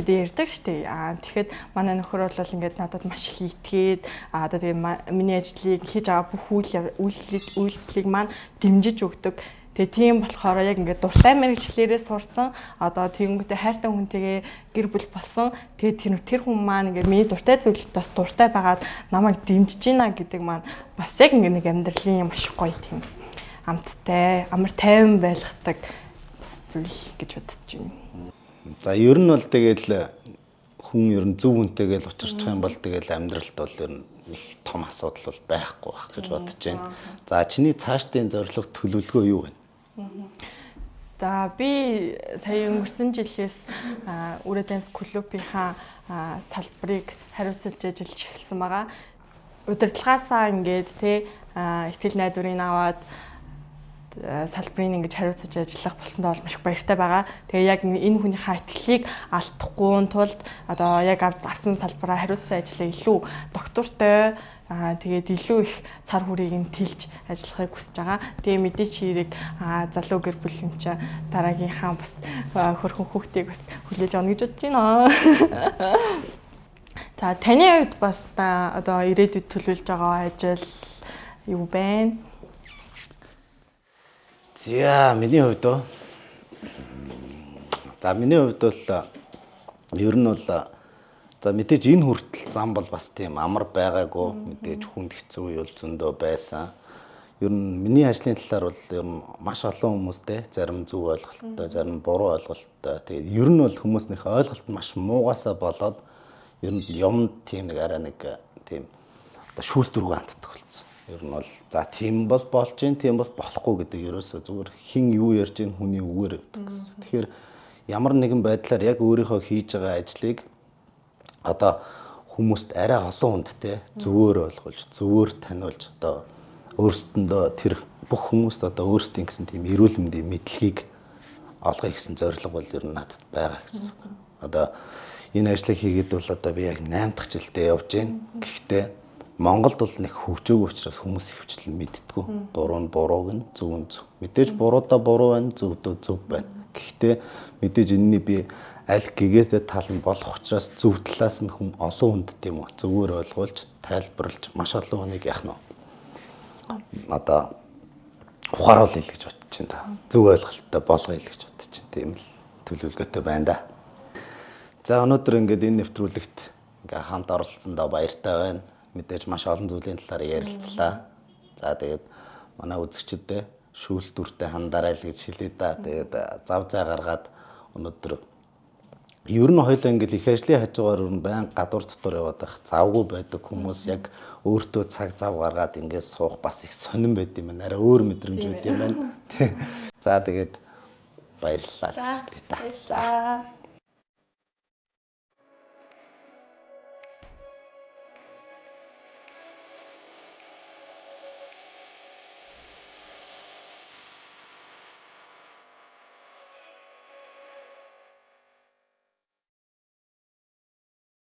гэдэг ярьдаг шүү дээ. Тэгэхэд манай нөхөр бол ингээд надад маш их итгээд одоо тэгээ миний ажлыг хийж байгаа бүх үйлдэлийг маань дэмжиж өгдөг. Тэгээ тийм болохоор яг ингээд дуртай мэрэгчлэрээ сурсан. Одоо тэгэнгүүтээ хайртай хүнтэйгээ гэр бүл болсон. Тэгээ тэр хүн маань ингээд миний дуртай зүйлд бас дуртай байгаад намайг дэмжиж байна гэдэг маань бас яг ингээд нэг амьдралын маш гоё тийм амттай, амар тайван байлгадаг зүйл гэж бодож байна. За ер нь бол тэгэл хүн ер нь зөв хүнтэйгээ учирчих юм бол тэгэл амьдралд бол ер нь их том асуудал бол байхгүй байх гэж бодож байна. За чиний цаашдын зорилго төлөвлөгөө юу вэ? За би сая өнгөрсөн жилээс Үрэ данс клубийнхаа салбарыг хариуцаж ажиллаж эхэлсэн байгаа. Удирдлагаасаа ингээд ихтгэл найдварыг аваад салбарыг ингэж хариуцаж ажиллах болсондоо бол маш их баяртай байгаа. Тэгээ яг энэ хүнийхээ итгэлийг алдахгүй тулд одоо яг авсан салбараа хариуцсан ажлаа илүү доктортой тэгээд илүү их цар хүрийг нь тэлж ажиллахыг хүсэж байгаа. Тэгээ мэдээч хэрэг залуу гэр бүл юм чи дараагийнхаа бас хөрхөн хүүхдийг бас хүлээж авах гэж бодож байна. За таны хувьд бас одоо ирээдүйд төлөвлөж байгаа ажил юу байна? За миний хувьд миний хувьд бол ер нь бол за мэдээж энэ хүртэл зам бол бас тийм амар байгаагүй, мэдээж хүнд хэцүү үе бол зөндөө байсан. Ер нь миний ажлын талаар бол ер нь маш олон хүмүүстэй зарим зөв ойлголттой, зарим буруу ойлголттой. Тэгээд ер нь бол хүмүүс нөх ойлголт маш муугасаа болоод ер нь юмд тийм нэг арай нэг тийм одоо шүүлтүргүй ханддаг болсон. Ер нь бол за тийм бол болж гин, тийм бол болохгүй гэдэг ерөөсөө зүгээр хин юу ярьж гин хүний үгээр явдаг гэсэн. Тэгэхээр ямар нэгэн байдлаар яг өөрийнхөө хийж байгаа ажлыг одоо хүмүүст арай олон хүндтэй зөвөр ойлгуулж, зөвөр таниулж одоо өөрсдөндөө тэр бүх хүмүүст одоо өөрсдийн гэсэн тийм эрүүл мэндийн мэдлэгийг олгоё гэсэн зорилго бол ер нь надад байгаа гэсэн. Одоо энэ ажлыг хийгээд бол одоо би яг 8 дахь жилдээ явж байна. Гэхдээ Монголд бол нэг хөгжөөгүй учраас хүмүүс ихвчлэн мэддэггүй. Буруу нь бурууг нь, зөв нь зөв. Мэдээж буруудаа буруу байна, зөвдөө зөв байна. Гэхдээ мэдээж энэний би аль гэгээтэй тал нь болох учраас зөв талаас нь хүн олон хүнд тийм үү зөвөр ойлгуулж, тайлбарлаж маш олон хүнийг яах нь одоо ухааруул хэл гэж бодож байна да. Зөв ойлголттой болгоё гэж бодож байна. Тийм л төлөвлөгөөтэй байна да. За өнөөдөр ингээд энэ нэвтрүүлэгт ингээ хамт оролцсондоо баяртай байна. Мэдээж маш олон зүйлийн талаар ярилцлаа. За тэгээд манай үзэгчдэд шүүлтүртэй хандаарай л гэж хэлээ да. Тэгээд зав зай гаргаад өнөөдөр ер нь хоёлаа ингээл их ажлын хажуугаар ер нь байн гадуур дотор яваад байх завгүй байдаг хүмүүс яг өөртөө цаг зав гаргаад ингээд суух бас их сонирн байд юм байна. Арай өөр мэдрэмж байд юм байна. За тэгээд баярлалаа. За.